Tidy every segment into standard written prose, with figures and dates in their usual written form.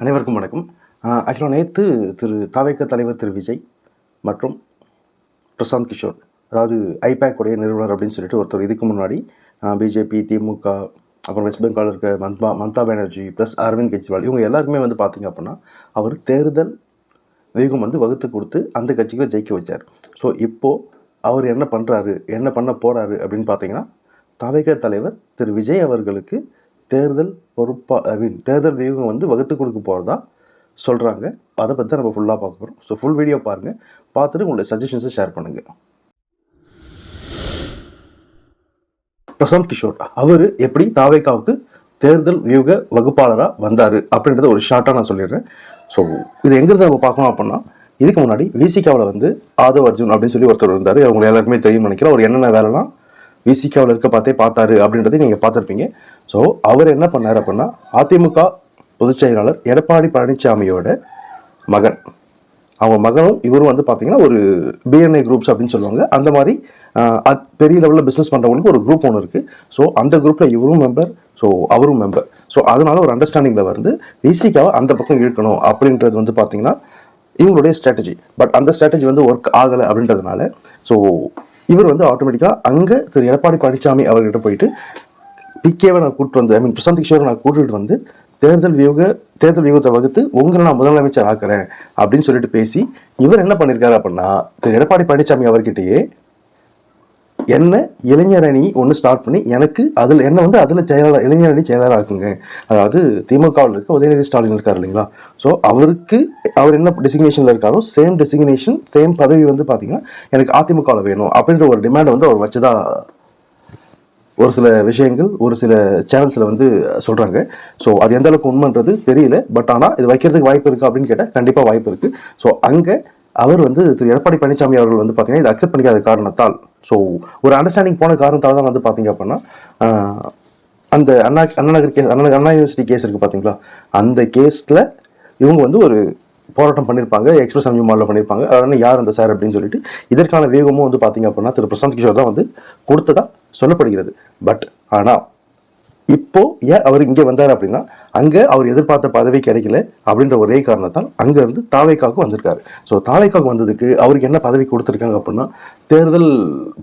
அனைவருக்கும் வணக்கம். ஆக்சுவலாக நேற்று தாவேக தலைவர் திரு விஜய் மற்றும் பிரசாந்த் கிஷோர், அதாவது ஐபேக் உடைய நிறுவனர் அப்படின்னு சொல்லிட்டு ஒருத்தர் இதுக்கு முன்னாடி பிஜேபி, திமுக, அப்புறம் வெஸ்ட் பெங்கால் இருக்க மம்தா பானர்ஜி ப்ளஸ் அரவிந்த் கெஜ்ரிவால் இவங்க எல்லாருக்குமே வந்து பார்த்திங்க அப்படின்னா அவர் தேர்தல் வேகம் வந்து வகுத்து கொடுத்து அந்த கட்சிகளை ஜெயிக்க வச்சார். ஸோ இப்போது அவர் என்ன பண்ணுறாரு, என்ன பண்ண போகிறாரு அப்படின்னு பார்த்தீங்கன்னா, தாவேக தலைவர் திரு விஜய் அவர்களுக்கு தேர்தல் தேர்தல் வியூகம் வந்து வகுத்து கொடுக்க போகிறதா சொல்கிறாங்க. அதை பற்றி தான் நம்ம ஃபுல்லாக பார்க்க போகிறோம். ஸோ ஃபுல் வீடியோ பாருங்கள், பார்த்துட்டு உங்களுடைய சஜஷன்ஸை ஷேர் பண்ணுங்கள். பிரசாந்த் கிஷோர் அவர் எப்படி தாவேகாவுக்கு தேர்தல் வியூக வகுப்பாளராக வந்தார் அப்படின்றத ஒரு ஷார்ட்டாக நான் சொல்லிடுறேன். ஸோ இது எங்கிருந்து நம்ம பார்க்கணும் அப்படின்னா, இதுக்கு முன்னாடி விசிகாவில் வந்து ஆதவ் அர்ஜுன் அப்படின்னு சொல்லி ஒருத்தர் இருந்தார். அவங்க எல்லாருக்குமே தெரியும் நினைக்கிறேன். அவர் என்னென்ன வேலைலாம் விசிகாவில் இருக்க பார்த்தாரு அப்படின்றத நீங்கள் பார்த்துருப்பீங்க. ஸோ அவர் என்ன பண்ணார் அப்படின்னா, அதிமுக பொதுச் செயலாளர் எடப்பாடி பழனிசாமியோட மகன், அவங்க மகனும் இவரும் வந்து பார்த்தீங்கன்னா ஒரு பிஎன்ஐ குரூப்ஸ் அப்படின்னு சொல்லுவாங்க. அந்த மாதிரி பெரிய லெவலில் பிஸ்னஸ் பண்ணுறவங்களுக்கு ஒரு குரூப் ஒன்று இருக்குது. ஸோ அந்த குரூப்பில் இவரும் மெம்பர், ஸோ அவரும் மெம்பர். ஸோ அதனால ஒரு அண்டர்ஸ்டாண்டிங்கில் வந்து விசிகாவை அந்த பக்கம் இழுக்கணும் அப்படின்றது வந்து பார்த்தீங்கன்னா இவங்களுடைய ஸ்ட்ராட்டஜி. பட் அந்த ஸ்ட்ராட்டஜி வந்து ஒர்க் ஆகலை அப்படின்றதுனால ஸோ இவர் வந்து ஆட்டோமேட்டிக்காக அங்கே திரு எடப்பாடி பழனிசாமி அவர்கிட்ட போயிட்டு பிகேவை நான் கூப்பிட்டு வந்து பிரசாந்த் கிஷோரை நான் கூட்டிகிட்டு வந்து தேர்தல் வியூகத்தை வகுத்து உங்களை நான் முதலமைச்சர் ஆக்குறேன் அப்படின்னு சொல்லிட்டு பேசி இவர் என்ன பண்ணியிருக்காரு அப்படின்னா, திரு எடப்பாடி பழனிசாமி அவர்கிட்டயே என்ன இளைஞரணி ஒன்று ஸ்டார்ட் பண்ணி எனக்கு அதில் என்ன வந்து அதில் செயலாளர் இளைஞரணி செயலாளர் ஆக்குங்க. அதாவது திமுகவில் இருக்க உதயநிதி ஸ்டாலின் இருக்கார் இல்லைங்களா, ஸோ அவர் என்ன டெசிக்னேஷனில் இருக்காரோ சேம் டெசிக்னேஷன் சேம் பதவி வந்து பார்த்தீங்கன்னா எனக்கு அதிமுகவில் வேணும் அப்படின்ற ஒரு டிமாண்டை வந்து அவர் வச்சுதான் ஒரு சில விஷயங்கள் ஒரு சில சேனல்ஸில் வந்து சொல்கிறாங்க. ஸோ அது எந்த அளவுக்கு உண்மைன்றது தெரியல. பட் ஆனால் இது வைக்கிறதுக்கு வாய்ப்பு இருக்குது அப்படின்னு கேட்டால் கண்டிப்பாக வாய்ப்பு இருக்குது. ஸோ அங்கே அவர் வந்து திரு எடப்பாடி பழனிசாமி அவர்கள் வந்து பார்த்தீங்கன்னா இதை அக்செப்ட் பண்ணிக்காத காரணத்தால், ஸோ ஒரு அண்டர்ஸ்டாண்டிங் போன காரணத்தால் தான் வந்து பார்த்தீங்க அப்படின்னா அந்த அண்ணா யூனிவர்சிட்டி கேஸ் இருக்குது பார்த்தீங்களா, அந்த கேஸில் இவங்க வந்து ஒரு போராட்டம் பண்ணியிருப்பாங்க, எக்ஸ்பிரஸ் அம்யூ மாலில் பண்ணியிருப்பாங்க. அதனால் யார் அந்த சார் அப்படின்னு சொல்லிட்டு இதற்கான வேகமும் வந்து பார்த்தீங்க அப்படின்னா திரு பிரசாந்த் கிஷோர் தான் வந்து கொடுத்ததா சொல்லப்படுகிறது. பட் ஆனால் இப்போ ஏன் அவர் இங்கே வந்தார் அப்படின்னா, அங்கே அவர் எதிர்பார்த்த பதவி கிடைக்கல அப்படின்ற ஒரே காரணத்தால் அங்கேருந்து தாவேகாவுக்கு வந்திருக்காரு. ஸோ தாவேகாவுக்கு வந்ததுக்கு அவருக்கு என்ன பதவி கொடுத்துருக்காங்க அப்படின்னா, தேர்தல்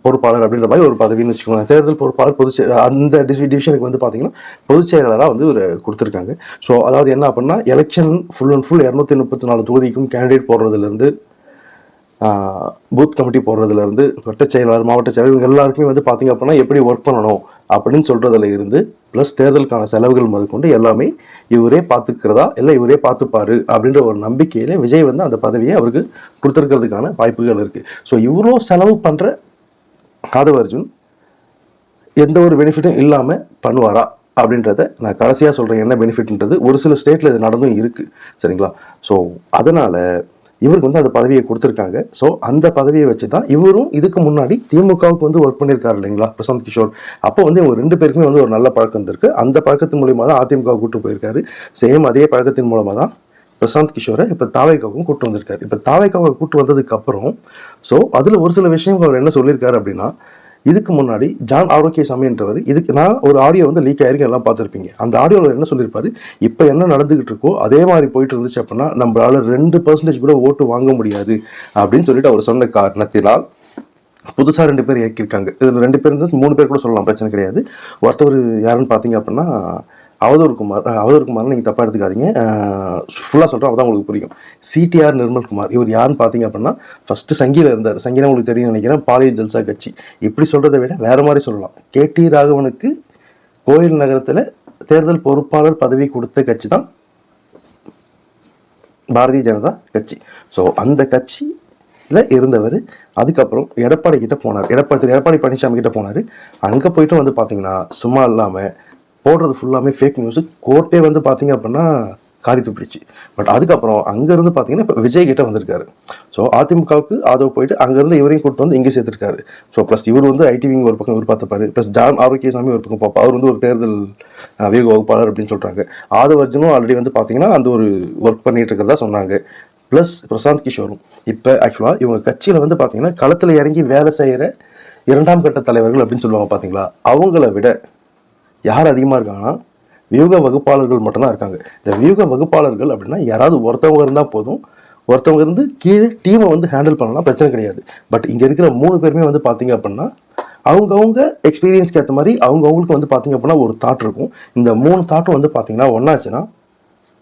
பொறுப்பாளர் அப்படின்ற மாதிரி ஒரு பதவின்னு வச்சுக்கோங்க. தேர்தல் பொறுப்பாளர் அந்த டிவிஷனுக்கு வந்து பார்த்தீங்கன்னா பொதுச் செயலாளராக வந்து ஒரு கொடுத்துருக்காங்க. ஸோ அதாவது என்ன அப்படின்னா, எலெக்ஷன் ஃபுல் அண்ட் ஃபுல் 234 தொகுதிக்கும் கேண்டிடேட் போடுறதுலேருந்து பூத் கமிட்டி போடுறதுலேருந்து வட்ட செயலாளர் மாவட்ட செயலாளர் இவங்க எல்லாருக்குமே வந்து பார்த்தீங்க அப்படின்னா எப்படி ஒர்க் பண்ணணும் அப்படின்னு சொல்கிறதுல இருந்து ப்ளஸ் தேர்தலுக்கான செலவுகள் முதற்கொண்டு எல்லாமே இவரே பார்த்துக்கிறதா இல்லை இவரே பார்த்துப்பாரு அப்படின்ற ஒரு நம்பிக்கையில் விஜய் வந்து அந்த பதவியை அவருக்கு கொடுத்துருக்கிறதுக்கான வாய்ப்புகள் இருக்குது. ஸோ இவ்வளோ செலவு பண்ணுற ஆதவ் அர்ஜுன் எந்த ஒரு பெனிஃபிட்டும் இல்லாமல் பண்ணுவாரா அப்படின்றத நான் கடைசியாக சொல்கிறேன். என்ன பெனிஃபிட்ன்றது ஒரு சில ஸ்டேட்டில் இது நடந்தும் இருக்குது, சரிங்களா. ஸோ அதனால் இவருக்கு வந்து அந்த பதவியை கொடுத்துருக்காங்க. ஸோ அந்த பதவியை வச்சு தான் இவரும் இதுக்கு முன்னாடி திமுகவுக்கு வந்து ஒர்க் பண்ணியிருக்காரு இல்லைங்களா பிரசாந்த் கிஷோர். அப்போ வந்து இவங்க ரெண்டு பேருக்குமே வந்து ஒரு நல்ல பழக்கம் இருந்திருக்கு. அந்த பழக்கத்தின் மூலியமாக தான் அதிமுக கூட்டு போயிருக்காரு. சேம் அதே பழக்கத்தின் மூலமாக தான் பிரசாந்த் கிஷோரை இப்போ தாவேகாவுக்கும் கூட்டு வந்திருக்காரு. இப்போ தாவேகாவை கூட்டு வந்ததுக்கு அப்புறம் ஸோ அதில் ஒரு சில விஷயங்கள் அவர் என்ன சொல்லியிருக்காரு அப்படின்னா, இதுக்கு முன்னாடி ஜான் ஆரோக்கியசாமின்றவர் இதுக்கு நான் ஒரு ஆடியோ வந்து லீக் ஆயிருக்கு, எல்லாம் பார்த்துருப்பீங்க. அந்த ஆடியோவில் என்ன சொல்லியிருப்பாரு, இப்போ என்ன நடந்துகிட்டு இருக்கோ அதே மாதிரி போயிட்டு இருந்துச்சு அப்படின்னா நம்மளால 2% கூட ஓட்டு வாங்க முடியாது அப்படின்னு சொல்லிட்டு அவர் சொன்ன காரணத்தினால் புதுசாக 2 பேர் இயக்கியிருக்காங்க. இதில் 2 பேர் இருந்து 3 பேர் கூட சொல்லலாம், பிரச்சனை கிடையாது. ஒருத்தவர் யாருன்னு பார்த்தீங்க அப்படின்னா அவதூர் குமார் நீங்கள் தப்பாக எடுத்துக்காதீங்க, ஃபுல்லாக சொல்கிறோம் அப்போ தான் உங்களுக்கு புரியும். சிடிஆர் நிர்மல்குமார் இவர் யாருன்னு பார்த்தீங்க அப்படின்னா ஃபஸ்ட்டு சங்கியில் இருந்தார். சங்கினா உங்களுக்கு தெரியும் நினைக்கிறேன், பாலியல் ஜல்சா கட்சி. இப்படி சொல்கிறத விட வேறு மாதிரி சொல்லலாம். கேடி ராகவனுக்கு கோயில் நகரத்தில் தேர்தல் பொறுப்பாளர் பதவி கொடுத்த கட்சி தான் பாரதிய ஜனதா கட்சி. ஸோ அந்த கட்சியில் இருந்தவர் அதுக்கப்புறம் எடப்பாடி கிட்ட போனார், எடப்பாடி பழனிசாமி கிட்ட போனார். அங்கே போயிட்டு வந்து பார்த்தீங்கன்னா சும்மா இல்லாமல் போடுறது ஃபுல்லாமே ஃபேக் நியூஸு. கோர்ட்டே வந்து பார்த்தீங்க அப்படின்னா காரி துப்பிடுச்சு. பட் அதுக்கப்புறம் அங்கேருந்து பார்த்தீங்கன்னா இப்போ விஜய் கிட்ட வந்திருக்காரு. ஸோ அதிமுகவுக்கு ஆதரவு போயிட்டு அங்கேருந்து இவரையும் கூப்பிட்டு வந்து இங்கே சேர்த்துருக்காரு. ஸோ ப்ளஸ் இவர் வந்து ஐடிவிங் ஒரு பக்கம் இவர் பார்த்துப்பாரு, ப்ளஸ் ஜான் ஆரோக்கியசாமி ஒரு பக்கம் பார்ப்பா. அவர் வந்து ஒரு தேர்தல் வேக வகுப்பாளர் அப்படின்னு சொல்கிறாங்க. ஆதவ் அர்ஜுனும் ஆல்ரெடி வந்து பார்த்தீங்கன்னா அந்த ஒரு ஒர்க் பண்ணிட்டு இருக்கிறதா சொன்னாங்க. ப்ளஸ் பிரசாந்த் கிஷோரும் இப்போ ஆக்சுவலாக இவங்க கட்சியில் வந்து பார்த்தீங்கன்னா களத்தில் இறங்கி வேலை செய்கிற 2ஆம் கட்ட தலைவர்கள் அப்படின்னு சொல்லுவாங்க பார்த்தீங்களா, அவங்கள விட யார் அதிகமாக இருக்காங்கன்னா வியூக வகுப்பாளர்கள் மட்டும்தான் இருக்காங்க. இந்த வியூக வகுப்பாளர்கள் அப்படின்னா யாராவது ஒருத்தவங்க இருந்தால் போதும், ஒருத்தவங்க இருந்து கீழே டீமை வந்து ஹேண்டில் பண்ணலாம், பிரச்சனை கிடையாது. பட் இங்கே இருக்கிற 3 பேருமே வந்து பார்த்தீங்க அப்படின்னா அவங்கவுங்க எக்ஸ்பீரியன்ஸ்க்கு ஏற்ற மாதிரி அவங்கவுங்களுக்கு வந்து பார்த்தீங்க அப்படின்னா ஒரு தாட் இருக்கும். இந்த 3 தாட்டும் வந்து பார்த்தீங்கன்னா ஒன்றாச்சுன்னா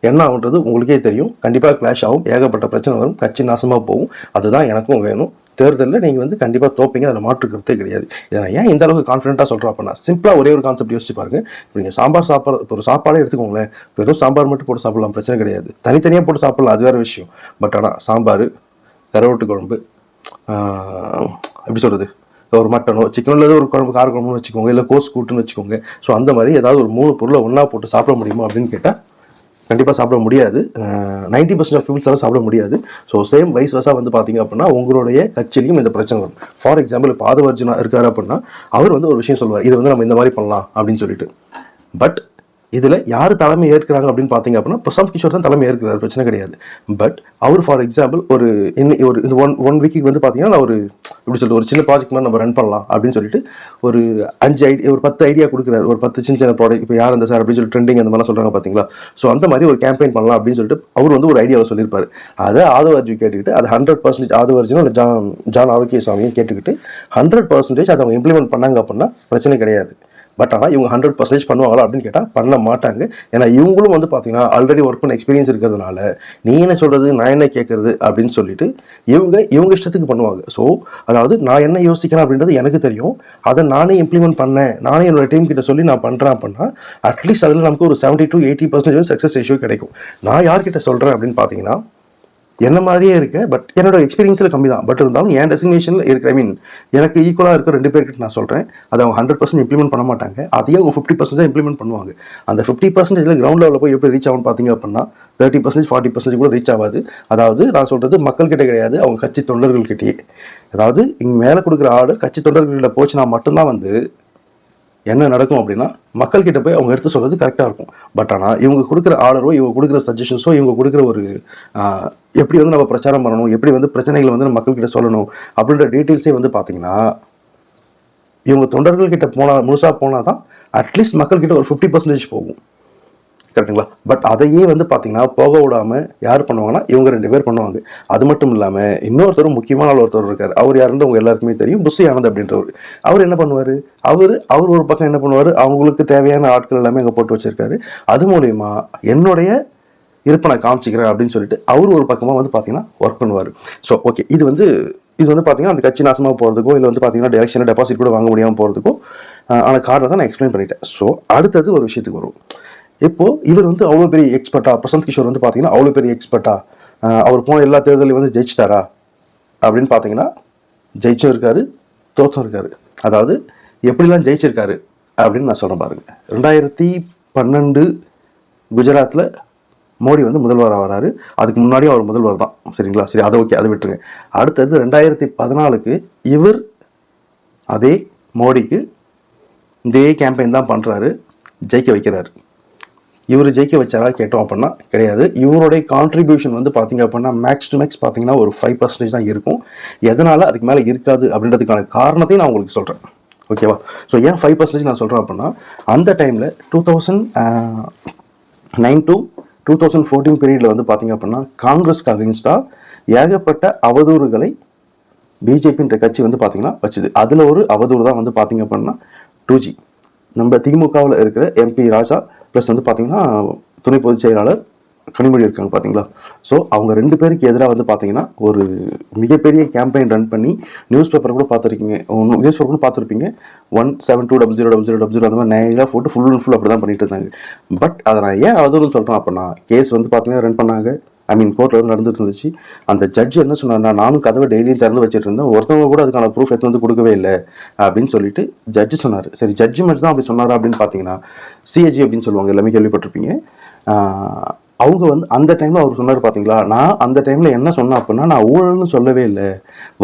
என்ன ஆகுன்றது உங்களுக்கே தெரியும். கண்டிப்பாக கிளாஷ் ஆகும், ஏகப்பட்ட பிரச்சனை வரும், கட்சி நாசமாக போகும். அதுதான் எனக்கும் வேணும். தேர்தலில் நீங்கள் வந்து கண்டிப்பாக தோப்பீங்க, அதில் மாற்றுக்கிறதே கிடையாது. இதை நான் ஏன் இந்த அளவுக்கு கான்ஃபிடென்ட்டாக சொல்கிறேன் அப்படின்னா, சிம்பிளாக ஒரே ஒரு கான்செப்ட் யோசிச்சு பாருங்க. இப்போ நீங்கள் சாம்பார் சாப்பிட்ற ஒரு சாப்பாடே எடுத்துக்கோங்களேன், வெறும் சாம்பார் மட்டும் போட்டு சாப்பிடலாம், பிரச்சனை கிடையாது. தனித்தனியாக போட்டு சாப்பிடலாம், அது வேறு விஷயம். பட் ஆனால் சாம்பார், கருவாட்டு குழம்பு, எப்படி சொல்கிறது, ஒரு மட்டனோ சிக்கனோ இல்லை ஒரு குழம்பு கார குழம்புன்னு வச்சுக்கோங்க, இல்லை கோஸ் கூட்டுன்னு வச்சுக்கோங்க. ஸோ அந்த மாதிரி ஏதாவது ஒரு 3 பொருளை ஒன்றா போட்டு சாப்பிட முடியுமா அப்படின்னு கேட்டால் கண்டிப்பாக சாப்பிட முடியாது. 90% ஆஃப் பீப்புள்ஸால் சாப்பிட முடியாது. ஸோ சேம் வைஸ் வசா வந்து பார்த்தீங்க அப்படின்னா உங்களுடைய கட்சியிலையும் இந்த பிரச்சனை வரும். ஃபார் எக்ஸாம்பிள் இப்போ ஆதவர்ஜுனா இருக்காரு அப்படின்னா அவர் வந்து ஒரு விஷயம் சொல்லுவார், இது வந்து நம்ம இந்த மாதிரி பண்ணலாம் அப்படின்னு சொல்லிட்டு. பட் இதில் யார் தலைமை ஏற்கிறாங்க அப்படின்னு பார்த்தீங்க அப்படின்னா பிரசாந்த் கிஷோர் தான் தலைமை ஏற்கிறார், பிரச்சனை கிடையாது. பட் அவர் ஃபார் எக்ஸாம்பிள் ஒரு இந்த ஒன் வீக்கு வந்து பார்த்தீங்கன்னா நான் ஒரு இப்படி சொல்லிட்டு ஒரு சின்ன ப்ராஜெக்ட் மாதிரி நம்ம ரன் பண்ணலாம் அப்படின்னு சொல்லிட்டு ஒரு 5 ஐடியா ஒரு 10 ஐடியா கொடுக்குறாரு. ஒரு 10 சின்ன சின்ன ப்ராடக்ட், இப்போ யார் அந்த சார் அப்படின்னு சொல்லி ட்ரெண்டிங் அந்த மாதிரிலாம் சொல்கிறாங்க பார்த்தீங்களா. ஸோ அந்த மாதிரி ஒரு கேம்பெயின் பண்ணலாம் அப்படின்னு சொல்லிட்டு அவர் வந்து ஒரு ஐடியாவில் சொல்லியிருப்பாரு. அதை ஆதவர்ஜு கேட்டுக்கிட்டு அது 100% ஆதவர்ஜுனும் இல்லை ஜான் ஆரோக்கியசாமியும் கேட்டுக்கிட்டு 100% அதை அவங்க இம்ப்ளிமெண்ட் பண்ணாங்க அப்படின்னா பிரச்சனை கிடையாது. பட் ஆனால் இவங்க 100% பண்ணுவாங்களா அப்படின்னு கேட்டால் பண்ண மாட்டாங்க. ஏன்னா இவங்களும் வந்து பார்த்தீங்கன்னா ஆல்ரெடி ஒர்க் பண்ண எக்ஸ்பீரியன்ஸ் இருக்கிறதுனால நீ என்ன சொல்கிறது நான் என்ன கேட்குறது அப்படின்னு சொல்லிட்டு இவங்க இஷ்டத்துக்கு பண்ணுவாங்க. ஸோ அதாவது நான் என்ன யோசிக்கிறேன் அப்படின்றது எனக்கு தெரியும், அதை நானே இம்ப்ளிமெண்ட் பண்ணேன், நானே என்னோட டீம் கிட்ட சொல்லி நான் பண்ணுறேன் அப்படின்னா அட்லீஸ்ட் அதில் நமக்கு ஒரு 70 to 80% சக்ஸஸ் ரேஷியோ கிடைக்கும். நான் யார்கிட்ட சொல்கிறேன் அப்படின்னு பார்த்தீங்கன்னா என்ன மாதிரியே இருக்கு, பட் என்னோட எக்ஸ்பீரியன்ஸில் கம்மி தான். பட் இருந்தாலும் என் டெஸ்டினேஷனில் இருக்கு, ஐ மீன் எனக்கு ஈக்குவலாக இருக்க 2 பேர்கிட்ட நான் சொல்கிறேன். அதை அவங்க 100% இம்ப்ளிமெண்ட் பண்ண மாட்டாங்க, அதையே அவங்க 50% தான் இம்ப்ளிமெண்ட் பண்ணுவாங்க. அந்த 50% கிரவுண்ட் லெவலில் போய் எப்படி ரீச் ஆகும்னு பார்த்தீங்க அப்படின்னா 30% 40% கூட ரீச் ஆகாது. அதாவது நான் சொல்கிறது மக்கள்கிட்ட கிடையாது, அவங்க கட்சி தொண்டர்கள்கிட்டயே. அதாவது இங்கே மேலே கொடுக்குற ஆர்டர் கட்சி தொண்டர்கள்கிட்ட போச்சுன்னா மட்டும்தான் வந்து என்ன நடக்கும் அப்படின்னா மக்கள்கிட்ட போய் அவங்க எடுத்து சொல்கிறது கரெக்டாக இருக்கும். பட் ஆனால் இவங்க கொடுக்குற ஆர்டரோ இவங்க கொடுக்குற சஜஷன்ஸோ இவங்க கொடுக்குற ஒரு எப்படி வந்து நம்ம பிரச்சாரம் பண்ணணும், எப்படி வந்து பிரச்சனைகளை வந்து நம்ம மக்கள்கிட்ட சொல்லணும் அப்படின்ற டீட்டெயில்ஸே வந்து பார்த்தீங்கன்னா இவங்க தொண்டர்கள்கிட்ட முழுசாக போனால் தான் அட்லீஸ்ட் மக்கள்கிட்ட ஒரு 50% போகும். கரெக்டுங்களா. பட் அதையே வந்து பார்த்தீங்கன்னா போக விடாமல் யார் பண்ணுவாங்கன்னா இவங்க 2 பேர் பண்ணுவாங்க. அது மட்டும் இல்லாமல் இன்னொருத்தரும் முக்கியமான ஒருத்தர் இருக்கார். அவர் யாருன்னு உங்க எல்லாருக்குமே தெரியும், புஷி ஆனந்த் அப்படின்றவர். அவர் என்ன பண்ணுவார், அவர் ஒரு பக்கம் என்ன பண்ணுவார், அவங்களுக்கு தேவையான ஆட்கள் எல்லாமே அங்கே போட்டு வச்சிருக்காரு. அது மூலயமா என்னுடைய இருப்பை நான் காமிச்சிக்கிறேன் அப்படின்னு சொல்லிட்டு அவர் ஒரு பக்கமாக வந்து பார்த்தீங்கன்னா ஒர்க் பண்ணுவார். ஸோ ஓகே, இது வந்து பார்த்தீங்கன்னா அந்த கட்சி நாசமாக போகிறதுக்கோ இல்லை வந்து பார்த்தீங்கன்னா எலெக்ஷனில் டெபாசிட் கூட வாங்க முடியாமல் போகிறதுக்கோ ஆன காரணம் தான் நான் எக்ஸ்பிளைன் பண்ணிட்டேன். ஸோ அடுத்தது ஒரு விஷயத்துக்கு வரும். இப்போ இவர் வந்து அவ்வளோ பெரிய எக்ஸ்பர்ட்டா, பிரசாந்த் கிஷோர் வந்து பார்த்தீங்கன்னா அவ்வளோ பெரிய எக்ஸ்பர்ட்டா, அவர் போன எல்லா தேர்தலையும் வந்து ஜெயிச்சிட்டாரா அப்படின்னு பார்த்தீங்கன்னா ஜெயிச்சும் இருக்காரு, தோத்தும் இருக்காரு. அதாவது எப்படிலாம் ஜெயிச்சிருக்காரு அப்படின்னு நான் சொல்கிறேன் பாருங்க. 2012 குஜராத்தில் மோடி வந்து முதல்வராக வராரு. அதுக்கு முன்னாடியும் அவர் முதல்வர் தான், சரிங்களா. சரி, அதை ஓகே, அதை விட்டுருங்க. அடுத்தது 2014 இவர் அதே மோடிக்கு இதே கேம்பெயின் தான் பண்ணுறாரு, ஜெயிக்க வைக்கிறாரு. இவர் ஜெயிக்க வச்சாரா கேட்டோம் அப்படின்னா கிடையாது. இவருடைய கான்ட்ரிபியூஷன் வந்து பார்த்தீங்க அப்படின்னா மேக்ஸ் டு மேக்ஸ் பார்த்தீங்கன்னா ஒரு 5% தான் இருக்கும். எதனால் அதுக்கு மேலே இருக்காது அப்படின்றதுக்கான காரணத்தையும் நான் உங்களுக்கு சொல்கிறேன், ஓகேவா. ஸோ ஏன் 5% நான் சொல்கிறேன் அப்படின்னா அந்த டைமில் 2009 to 2014 பீரியடில் வந்து பார்த்தீங்க அப்படின்னா காங்கிரஸ்க்கு அகெயின்ஸ்டாக ஏகப்பட்ட அவதூறுகளை பிஜேபின்ற கட்சி வந்து பார்த்தீங்கன்னா வச்சுது. அதில் ஒரு அவதூறு தான் வந்து பார்த்தீங்க அப்படின்னா 2G. நம்ம திமுகவில் இருக்கிற MP ராஜா ப்ளஸ் வந்து பார்த்தீங்கன்னா துணை பொதுச் செயலாளர் கனிமொழி இருக்காங்க பார்த்தீங்களா. ஸோ அவங்க 2 பேருக்கு எதிராக வந்து பார்த்தீங்கன்னா ஒரு மிகப்பெரிய கேம்பெயின் ரன் பண்ணி நியூஸ் பேப்பர் கூட பார்த்துருப்பீங்க 172000000 அந்த மாதிரி நேராக போட்டு ஃபுல் அண்ட் ஃபுல் அப்படி தான் பண்ணிட்டு இருந்தாங்க. பட் அதை நான் ஏன் அவதூறுன்னு சொல்கிறேன் அப்படின்னா கேஸ் வந்து பார்த்தீங்கன்னா ரன் பண்ணாங்க, ஐ மீன் கோர்ட்டில் வந்து நடந்துட்டு இருந்துச்சு. அந்த ஜட்ஜ் என்ன சொன்னார்னா நானும் கதவை டெய்லியும் திறந்து வச்சுட்டு இருந்தேன், ஒருத்தவங்க கூட அதுக்கான ப்ரூஃப் எடுத்து வந்து கொடுக்கவே இல்லை அப்படின்னு சொல்லிட்டு ஜட்ஜு சொன்னார். சரி, ஜட்ஜ்மெண்ட் தான் அப்படி சொன்னார் அப்படின்னு பார்த்தீங்கன்னா CAG அப்படின்னு சொல்லுவாங்க, எல்லாமே கேள்விப்பட்டிருப்பீங்க. அவங்க வந்து அந்த டைமில் அவர் சொன்னார் பார்த்தீங்களா, நான் அந்த டைமில் என்ன சொன்னேன் அப்படின்னா நான் ஊழல்னு சொல்லவே இல்லை,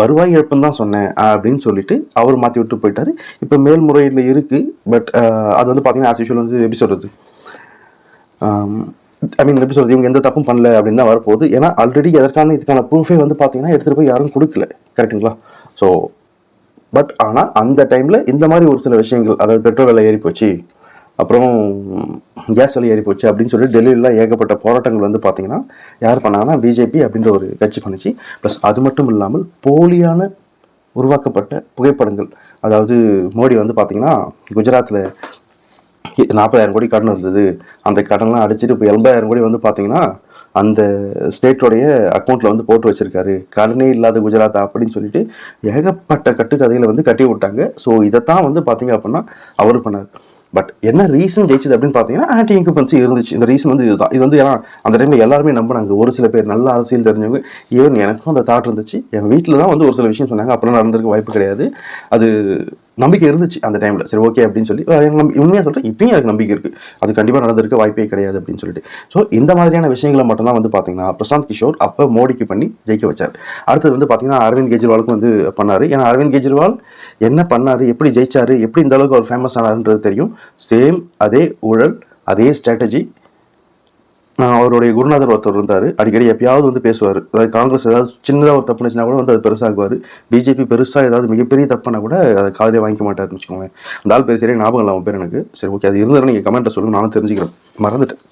வருவாய் இழப்புன்னு தான் சொன்னேன் அப்படின்னு சொல்லிட்டு அவர் மாற்றி விட்டு போயிட்டார். இப்போ மேல்முறையீட்டில் இருக்குது. பட் அது வந்து பார்த்தீங்கன்னா ஆஸ் யூஷுவல் வந்து எப்படி சொல்கிறது, ஐ மீன் எப்படி சொல்கிறது, இவங்க எந்த தப்பும் பண்ணல அப்படின்னு தான் வரப்போகுது. ஏன்னா ஆல்ரெடி இதுக்கான ப்ரூஃபே வந்து பார்த்தீங்கன்னா எடுத்துகிட்டு போய் யாரும் கொடுக்கல, கரெக்டுங்களா. ஸோ பட் ஆனால் அந்த டைமில் இந்த மாதிரி ஒரு சில விஷயங்கள், அதாவது பெட்ரோல் விலை ஏறி போச்சு, அப்புறம் கேஸ் விலை ஏறி போச்சு அப்படின்னு சொல்லி டெல்லியில ஏகப்பட்ட போராட்டங்கள் வந்து பார்த்தீங்கன்னா யார் பண்ணாங்கன்னா பிஜேபி அப்படின்ற ஒரு கட்சி பண்ணுச்சு. ப்ளஸ் அது மட்டும் இல்லாமல் போலியான உருவாக்கப்பட்ட புகைப்படங்கள், அதாவது மோடி வந்து பார்த்தீங்கன்னா குஜராத்தில் 40,000 கோடி கடன் இருந்தது, அந்த கடன்லாம் அடிச்சுட்டு இப்போ 80,000 கோடி வந்து பார்த்தீங்கன்னா அந்த ஸ்டேட்டோடைய அக்கௌண்ட்ல வந்து போட்டு வச்சிருக்காரு, கடனே இல்லாத குஜராத் அப்படின்னு சொல்லிட்டு ஏகப்பட்ட கட்டுக்கதைகளை வந்து கட்டி விட்டாங்க. ஸோ இதைத்தான் வந்து பார்த்தீங்க அப்படின்னா அவர் பண்ணார். பட் என்ன ரீசன் ஜெயிச்சது அப்படின்னு பார்த்தீங்கன்னா ஆன்டி இன்கம்பன்சி இருந்துச்சு. இந்த ரீசன் வந்து இதுதான். இது வந்து ஏன்னா அந்த டைமில் எல்லாருமே நம்பினாங்க. ஒரு சில பேர் நல்ல அரசியல் தெரிஞ்சவங்க, ஈவன் எனக்கும் அந்த தாட் இருந்துச்சு. எங்கள் வீட்டில் தான் வந்து ஒரு சில விஷயம் சொன்னாங்க, அப்போலாம் நடந்திருக்க வாய்ப்பு கிடையாது. அது நம்பிக்கை இருந்துச்சு அந்த டைமில். சரி ஓகே அப்படின்னு சொல்லி உண்மையாக சொல்கிறேன், இப்பயும் எனக்கு நம்பிக்கை இருக்குது, அது கண்டிப்பாக நடந்திருக்க வாய்ப்பே கிடையாது அப்படின்னு சொல்லிட்டு. ஸோ இந்த மாதிரியான விஷயங்களை மட்டும்தான் வந்து பார்த்தீங்கன்னா பிரசாந்த் கிஷோர் அப்போ மோடிக்கு பண்ணி ஜெயிக்க வச்சார். அடுத்தது வந்து பார்த்தீங்கன்னா அரவிந்த் கெஜ்ரிவாலுக்கும் வந்து பண்ணார். ஏன்னா அரவிந்த் கெஜ்ரிவால் என்ன பண்ணார், எப்படி ஜெயிச்சாரு, எப்படி இந்த அளவுக்கு அவர் ஃபேமஸ் ஆனாருன்றது தெரியும். சேம் அதே ஊழல், அதே ஸ்ட்ராட்டஜி. அவருடைய குருநாதர் ஒருத்தர் இருந்தார், அடிக்கடி எப்பயாவது வந்து பேசுவார். அதாவது காங்கிரஸ் ஏதாவது சின்னதாக ஒரு தப்புனுச்சுன்னா கூட வந்து அது பெருசாகுவார். பிஜேபி பெருசாக ஏதாவது மிகப்பெரிய தப்புனா கூட அதை காதலே வாங்கிக்க மாட்டாருன்னு வச்சுக்கோங்க. அந்த ஆள் பேர் சரியாக ஞாபகம் இல்லை அவன் பேர் எனக்கு. சரி ஓகே, அது இருந்தாலும் நீங்கள் கமெண்ட்டை சொல்லுங்கள், நானும் தெரிஞ்சுக்கிறேன், மறந்துட்டேன்.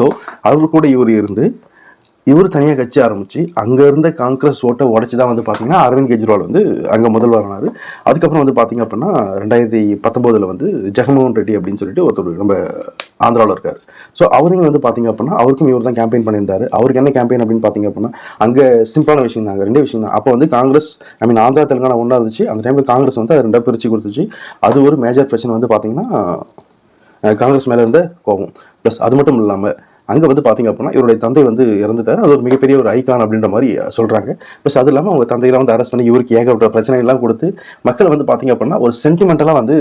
ஸோ அவர் கூட இவர் இருந்து இவர் தனியாக கட்சி ஆரம்பிச்சு அங்கே இருந்த காங்கிரஸ் ஓட்டை உடச்சி தான் வந்து பார்த்தீங்கன்னா அரவிந்த் கெஜ்ரிவால் வந்து அங்கே முதல்வர் ஆனார். அதுக்கப்புறம் வந்து பார்த்தீங்க அப்படின்னா 2019 வந்து ஜெகன்மோகன் ரெட்டி அப்படின்னு சொல்லிட்டு ஒருத்தர் நம்ம ஆந்திராவில் இருக்கார். ஸோ அவரையும் வந்து பார்த்தீங்க அப்படின்னா அவருக்கும் இவர் தான் கேம்பெயின் பண்ணியிருந்தாரு. அவருக்கு என்ன கேம்பெயின் அப்படின்னு பார்த்தீங்க அப்படின்னா அங்கே சிம்பிளான விஷயம் தாங்க, ரெண்டே விஷயம் தான். அப்போ வந்து காங்கிரஸ் ஆந்திரா தெலுங்கானா ஒன்றா இருந்துச்சு. அந்த டைமில் காங்கிரஸ் வந்து அதை ரெண்டாக பிரித்து கொடுத்துச்சு. அது ஒரு மேஜர் பிரச்சனை வந்து பார்த்தீங்கன்னா காங்கிரஸ் மேலே இருந்த கோபம். ப்ளஸ் அது மட்டும் இல்லாமல் அங்கே வந்து பார்த்தீங்க அப்படின்னா இவருடைய தந்தை வந்து இறந்துட்டார். அது ஒரு மிகப்பெரிய ஒரு ஐகான் அப்படின்ற மாதிரி சொல்கிறாங்க. ப்ளஸ் அது இல்லாமல் அவங்க தந்தையெல்லாம் வந்து அரெஸ்ட் பண்ணி இவருக்கு ஏகப்பட்ட பிரச்சனைகள்லாம் கொடுத்து மக்கள் வந்து பார்த்தீங்க அப்படின்னா ஒரு சென்டிமெண்டலாக வந்து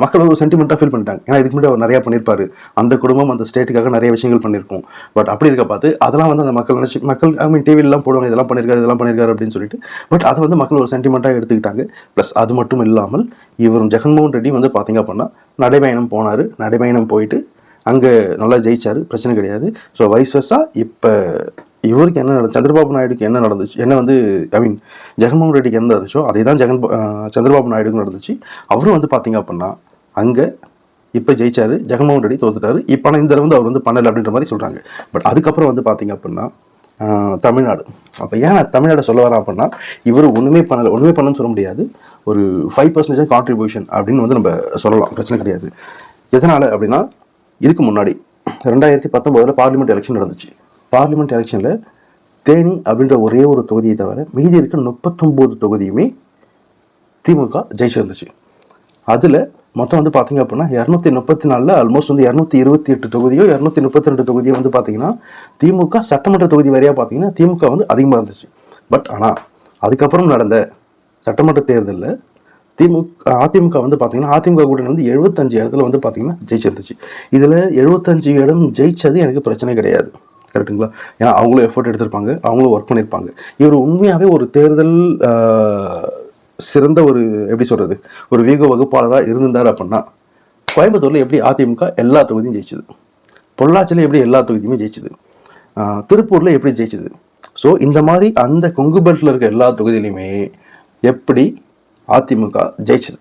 மக்கள் வந்து சென்டிமெண்ட்டாக ஃபீல் பண்ணிட்டாங்க. ஏன்னா இதுக்கு முன்னாடி அவர் நிறையா பண்ணியிருப்பாரு, அந்த குடும்பம் அந்த ஸ்டேட்டுக்காக நிறைய விஷயங்கள் பண்ணியிருக்கோம். பட் அப்படி இருக்க பார்த்து அதெல்லாம் வந்து அந்த மக்கள் டிவிலெலாம் போடுவாங்க, இதெல்லாம் பண்ணியிருக்காரு அப்படின்னு சொல்லிட்டு. பட் அதை வந்து மக்கள் ஒரு சென்டிமெண்ட்டாக எடுத்துக்கிட்டாங்க. ப்ளஸ் அது மட்டும் இல்லாமல் இவரும் ஜெகன்மோகன் ரெட்டி வந்து பார்த்தீங்க அப்படின்னா நடைபயணம் போனார். நடைபயணம் போயிட்டு அங்கே நல்லா ஜெயிச்சார், பிரச்சனை கிடையாது. ஸோ வைஸ் வெர்சா இப்போ இவருக்கு என்ன நடந்துச்சு, சந்திரபாபு நாயுடுக்கு என்ன நடந்துச்சு, என்ன வந்து ஜெகன்மோகன் ரெட்டிக்கு என்ன நடந்துச்சோ அதே தான் சந்திரபாபு நாயுடுக்கு நடந்துச்சு. அவரும் வந்து பார்த்தீங்க அப்படின்னா அங்கே இப்போ ஜெயிச்சாரு, ஜெகன்மோகன் ரெட்டி தோத்துட்டாரு. இப்போ ஆனால் இந்த வந்து அவர் வந்து பண்ணலை அப்படின்ற மாதிரி சொல்கிறாங்க. பட் அதுக்கப்புறம் வந்து பார்த்தீங்க அப்படின்னா தமிழ்நாடு. அப்போ ஏன் தமிழ்நாடு சொல்ல வரேன் அப்படின்னா இவர் ஒன்றுமே பண்ணலன்னு சொல்ல முடியாது, ஒரு 5% கான்ட்ரிபியூஷன் அப்படின்னு வந்து நம்ம சொல்லலாம், பிரச்சனை கிடையாது. எதனால் அப்படின்னா இதுக்கு முன்னாடி 2019 பார்லிமெண்ட் எலெக்ஷன் நடந்துச்சு. பார்லிமெண்ட் எலெக்ஷனில் தேனி அப்படின்ற ஒரே ஒரு தொகுதியை தவிர மீதி இருக்க 39 தொகுதியுமே திமுக ஜெயிச்சிருந்துச்சு. அதில் மொத்தம் வந்து பார்த்தீங்க அப்படின்னா 234 ஆல்மோஸ்ட் வந்து 228 தொகுதியோ 232 தொகுதியோ வந்து பார்த்தீங்கன்னா திமுக சட்டமன்ற தொகுதி வரையாக பார்த்தீங்கன்னா திமுக வந்து அதிகமாக இருந்துச்சு. பட் ஆனால் அதுக்கப்புறம் நடந்த சட்டமன்ற தேர்தலில் அதிமுக வந்து பார்த்தீங்கன்னா அதிமுக கூட்டணி வந்து 75 இடத்துல வந்து பார்த்தீங்கன்னா ஜெயிச்சிருந்துச்சு. இதில் 75 இடம் ஜெயிச்சது எனக்கு பிரச்சனை கிடையாது, கரெக்டுங்களா? ஏன்னா அவங்களும் எஃபோர்ட் எடுத்திருப்பாங்க, அவங்களும் ஒர்க் பண்ணியிருப்பாங்க. இவர் உண்மையாகவே ஒரு தேர்தல் சிறந்த ஒரு எப்படி சொல்கிறது ஒரு வீக வகுப்பாளராக இருந்திருந்தார் அப்படின்னா கோயம்புத்தூரில் எப்படி அதிமுக எல்லா தொகுதியும் ஜெயிச்சுது, பொள்ளாச்சியில் எப்படி எல்லா தொகுதியுமே ஜெயிச்சுது, திருப்பூரில் எப்படி ஜெயிச்சுது. ஸோ இந்த மாதிரி அந்த கொங்கு பெல்ட்டில் இருக்க எல்லா தொகுதியிலையுமே எப்படி அதிமுக ஜெயிச்சது.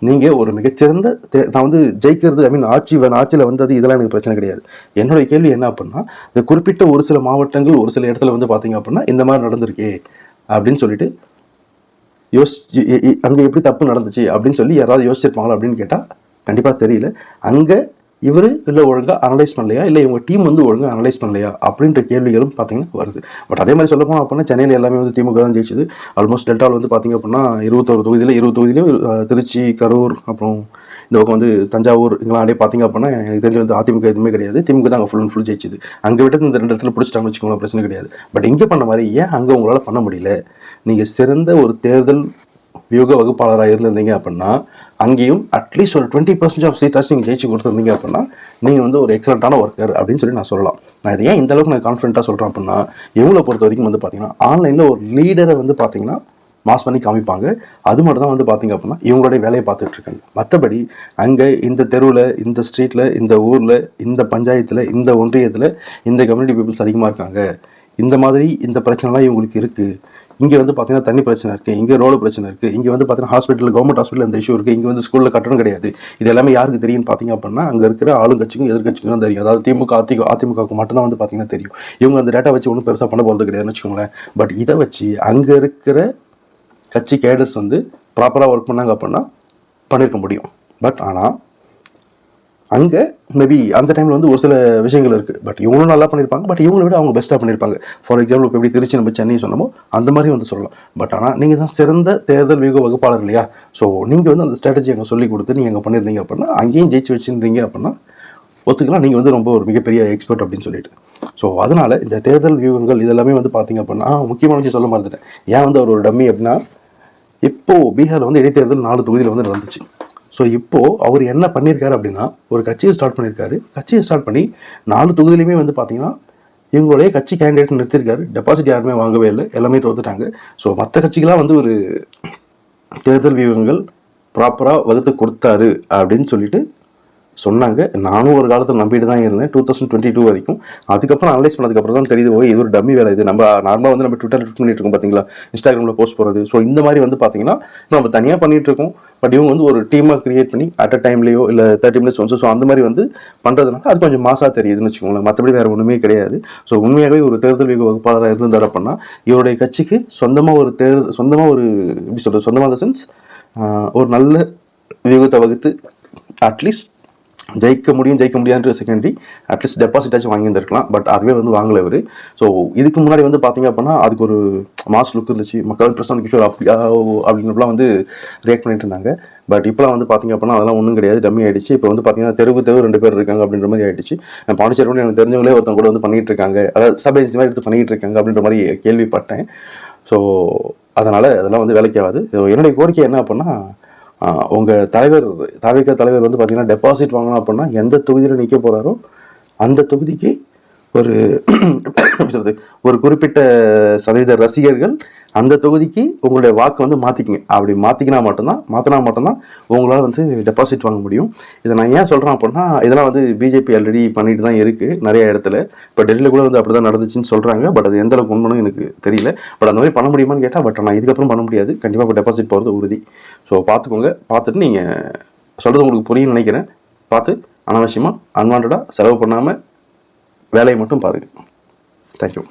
நீங்கள் ஒரு மிகச்சிறந்த நான் வந்து ஜெயிக்கிறது ஆட்சியில் வந்தது இதெல்லாம் எனக்கு பிரச்சனை கிடையாது. என்னுடைய கேள்வி என்ன அப்படின்னா இந்த குறிப்பிட்ட ஒரு சில மாவட்டங்கள் ஒரு சில இடத்துல வந்து பார்த்தீங்க அப்படின்னா இந்த மாதிரி நடந்திருக்கே அப்படின்னு சொல்லிட்டு அங்கே எப்படி தப்பு நடந்துச்சு அப்படின்னு சொல்லி யாராவது யோசிச்சிருப்பாங்களா அப்படின்னு கேட்டால் கண்டிப்பாக தெரியல. அங்கே இவர் இல்லை ஒழுங்காக அனலைஸ் பண்ணலையா, இல்லை இவங்க டீம் வந்து ஒழுங்காக அனலைஸ் பண்ணலையா அப்படின்ற கேள்விகளும் பார்த்தீங்கன்னா வருது. பட் அதே மாதிரி சொல்ல போனால் அப்படின்னா சென்னையில் எல்லாமே வந்து திமுக தான் ஜெயிச்சது. ஆல்மோஸ்ட் டெல்டாவில் வந்து பார்த்தீங்க அப்படின்னா 21 தொகுதியில் 20 தொகுதியிலையும் திருச்சி, கரூர், அப்புறம் இந்த பக்கம் வந்து தஞ்சாவூர், இதெல்லாம் அப்படியே பார்த்தீங்க அப்படின்னா எனக்கு தெரிஞ்சு வந்து அதிமுக எதுவுமே கிடையாது, திமுக தான் அங்கே ஃபுல் அண்ட் ஃபுல் ஜெயிச்சுது. அங்கே விட்டு இந்த 2 இடத்துல பிடிச்சிட்டாங்கன்னு வச்சுக்கோங்களேன், பிரச்சனை கிடையாது. பட் இங்கே பண்ண மாதிரி ஏன் அங்கே உங்களால் பண்ண முடியல? நீங்கள் சிறந்த ஒரு தேர்தல் வியூக வகுப்பாளராக இருந்திருந்தீங்க அப்படின்னா அங்கேயும் அட்லீஸ்ட் ஒரு 20% ஆஃப் சீட்டாஸ் நீங்கள் ஜெயிச்சு கொடுத்துருந்தீங்க அப்படின்னா நீங்கள் வந்து ஒரு எக்ஸலண்ட்டான ஒர்க்கர் அப்படின்னு சொல்லி நான் சொல்லலாம். நான் இதை ஏன் இந்த அளவுக்கு நான் கான்ஃபிடென்ட்டாக சொல்கிறேன் அப்படின்னா இவங்களை பொறுத்த வரைக்கும் வந்து பார்த்தீங்கன்னா ஆன்லைனில் ஒரு லீடரை வந்து பார்த்தீங்கன்னா மாஸ் பண்ணி காமிப்பாங்க. அது மட்டும் தான் வந்து பார்த்தீங்க அப்படின்னா இவங்களுடைய வேலையை பார்த்துட்டு இருக்காங்க. மற்றபடி அங்கே இந்த தெருவில், இந்த ஸ்ட்ரீட்டில், இந்த ஊரில், இந்த பஞ்சாயத்தில், இந்த ஒன்றியத்தில் இந்த கம்யூனிட்டி பீப்புள்ஸ் அதிகமாக இருக்காங்க, இந்த மாதிரி இந்த பிரச்சனைலாம் இவங்களுக்கு இருக்குது, இங்கே வந்து பார்த்தீங்கன்னா தண்ணி பிரச்சனை இருக்குது, இங்கே ரோடு பிரச்சனை இருக்குது, இங்கே வந்து பார்த்தீங்கன்னா ஹாஸ்பிட்டல் கவர்மெண்ட் ஹாஸ்பிட்டல் இந்த இஷ்யூ இருக்குது, இங்கே வந்து ஸ்கூலில் கட்டணம் கிடையாது, இது எல்லாமே யாருக்கு தெரியும்னு பார்த்தீங்க அப்படின்னா அங்கே இருக்கிற ஆளுங்கட்சிக்கும் எதிர்கட்சிக்கும் தான் தெரியும். அதாவது திமுக அதிமுகவுக்கு மட்டும்தான் வந்து பார்த்தீங்கன்னா தெரியும். இவங்க அந்த டேட்டா வச்சு ஒன்றும் பெருசாக பண்ண போகிறது கிடையாதுன்னு வச்சுக்கோங்களேன். பட் இதை வச்சு அங்கே இருக்கிற கட்சி கேடர்ஸ் வந்து ப்ராப்பராக ஒர்க் பண்ணாங்க அப்படின்னா பண்ணியிருக்க முடியும். பட் ஆனால் அங்கே மேபி அந்த டைமில் வந்து ஒரு சில விஷயங்கள் இருக்குது. பட் இவங்களும் நல்லா பண்ணியிருப்பாங்க, பட் இவங்களை விட அவங்க பெஸ்ட்டாக பண்ணியிருப்பாங்க. ஃபார் எக்ஸாம்பிள் இப்போ எப்படி திருச்சி நம்ம சென்னை சொன்னமோ அந்த மாதிரி வந்து சொல்லலாம். பட் ஆனால் நீங்கள் தான் சிறந்த தேர்தல் வியூக வகுப்பாளர் இல்லையா? ஸோ நீங்கள் வந்து அந்த ஸ்ட்ராட்டஜி அங்கே சொல்லி கொடுத்து நீங்கள் அங்கே பண்ணியிருந்தீங்க அப்படின்னா, அங்கேயும் ஜெயிச்சு வச்சுருந்தீங்க அப்படின்னா ஒத்துக்கலாம், நீங்கள் வந்து ரொம்ப ஒரு மிகப்பெரிய எக்ஸ்பர்ட் அப்படின்னு சொல்லிட்டு. ஸோ அதனால் இந்த தேர்தல் வியூகங்கள் இதெல்லாமே வந்து பார்த்தீங்க அப்படின்னா முக்கியமான விஷயம் சொல்ல மறந்துட்டேன். ஏன் வந்து அவர் ஒரு டம்மி அப்படின்னா, இப்போது பீகாரில் வந்து இடைத்தேர்தல் 4 தொகுதியில் வந்து நடந்துச்சு. ஸோ இப்போது அவர் என்ன பண்ணியிருக்காரு அப்படின்னா, ஒரு கட்சியை ஸ்டார்ட் பண்ணியிருக்காரு. கட்சியை ஸ்டார்ட் பண்ணி 4 தொகுதியிலையுமே வந்து பார்த்தீங்கன்னா இவங்களுடைய கட்சி கேண்டிடேட் நிறுத்திருக்காரு. டெபாசிட் யாருமே வாங்கவே இல்லை, எல்லாமே தோத்துட்டாங்க. ஸோ மற்ற கட்சிக்கெலாம் வந்து ஒரு தேர்தல் வியூகங்கள் ப்ராப்பராக வகுத்து கொடுத்தாரு அப்படின்னு சொல்லிட்டு சொன்னாங்க. நானும் ஒரு காலத்தில் நம்பிட்டு தான் இருந்தேன் 2022 வரைக்கும். அதுக்கப்புறம் அனலைஸ் பண்ணதுக்கப்புறம் தான் தெரியுது, இது ஒரு டம்மி வேலை. இது நம்ம நார்மலாக வந்து நம்ம ட்விட்டர் பண்ணிட்டு இருக்கோம் பார்த்தீங்களா, இன்ஸ்டாகிராமில் போஸ்ட் போகிறது. ஸோ இந்த மாதிரி வந்து பார்த்தீங்கன்னா நம்ம தனியாக பண்ணிட்டு இருக்கோம். பட் இவங்க வந்து ஒரு டீமாக கிரியேட் பண்ணி அட் அ டைம்லேயோ இல்லை 30 மினிட்ஸ் ஒன்ஸ் ஸோ அந்த மாதிரி வந்து பண்ணுறதுனால அது கொஞ்சம் மாசாக தெரியுதுன்னு வச்சுக்கோங்களேன். மற்றபடி வேறு ஒன்றுமே கிடையாது. ஸோ உண்மையாகவே ஒரு தேர்தல் வியூக வகுப்பாளராக இருந்தார் அப்படின்னா இவருடைய கட்சிக்கு சொந்தமாக ஒரு எப்படி சொல்கிறது, சொந்தமாக இந்த சென்ஸ் ஒரு நல்ல வியூகத்தை வகுத்து அட்லீஸ்ட் ஜெயிக்க முடியாதுன்ற செகண்டரி அட்லீஸ்ட் டெபாசிட் ஆச்சும் வாங்கியிருந்திருக்கலாம். பட் அதுவே வந்து வாங்கலை இவர். ஸோ இதுக்கு முன்னாடி வந்து பார்த்தீங்க அப்படின்னா அதுக்கு ஒரு மாஸ் லுக் இருந்துச்சு. மக்கள் பிரசாந்த் கிஷோர் அப்படின்றலாம் வந்து ரியாக்ட் பண்ணிட்டு இருந்தாங்க. பட் இப்போலாம் வந்து பார்த்தீங்க அப்படின்னா அதெல்லாம் ஒன்றும் கிடையாது, டம்மி ஆகிடுச்சு. இப்போ வந்து பார்த்தீங்கன்னா தெருவு 2 பேர் இருக்காங்க அப்படின்ற மாதிரி ஆகிடுச்சு. பாண்டிச்சேரி கூட எனக்கு தெரிஞ்சவங்களே ஒருத்தவங்க கூட வந்து பண்ணிகிட்டு இருக்காங்க, அதாவது சபை மாதிரி எடுத்து பண்ணிகிட்டு இருக்காங்க அப்படின்ற மாதிரி கேள்விப்பட்டேன். ஸோ அதனால் அதெல்லாம் வந்து வேலைக்கு ஆகாது. என்னுடைய கோரிக்கை என்ன அப்படின்னா, உங்கள் தாவேகா தலைவர் வந்து பார்த்தீங்கன்னா டெபாசிட் வாங்கணும் அப்படின்னா எந்த தொகுதியில் நிற்க போகிறாரோ அந்த தொகுதிக்கு ஒரு ஒரு குறிப்பிட்ட சதவீத ரசிகர்கள் அந்த தொகுதிக்கு உங்களுடைய வாக்கு வந்து மாற்றிக்கிங்க. அப்படி மாற்றினா மட்டும்தான் உங்களால் வந்து டெபாசிட் வாங்க முடியும். இதை நான் ஏன் சொல்கிறேன் அப்படின்னா, இதெல்லாம் வந்து பிஜேபி ஆல்ரெடி பண்ணிட்டு தான் இருக்குது நிறைய இடத்துல. இப்போ டெல்லியில் கூட வந்து அப்படி தான் நடந்துச்சுன்னு சொல்கிறாங்க. பட் அது எந்த அளவுக்கு உண்மைன்னு எனக்கு தெரியல. பட் அந்த மாதிரி பண்ண முடியுமான்னு கேட்டால், பட் நான் இதுக்கப்புறம் பண்ண முடியாது. கண்டிப்பாக இப்போ டெபாசிட் போகிறது உறுதி. ஸோ பார்த்துக்கோங்க. பார்த்துட்டு நீங்கள் சொல்கிறது உங்களுக்கு புரியும்னு நினைக்கிறேன். பார்த்து அனாவசியமாக அன்வான்டாக செலவு பண்ணாமல் வேலையை மட்டும் பாருங்கள். தேங்க்யூ.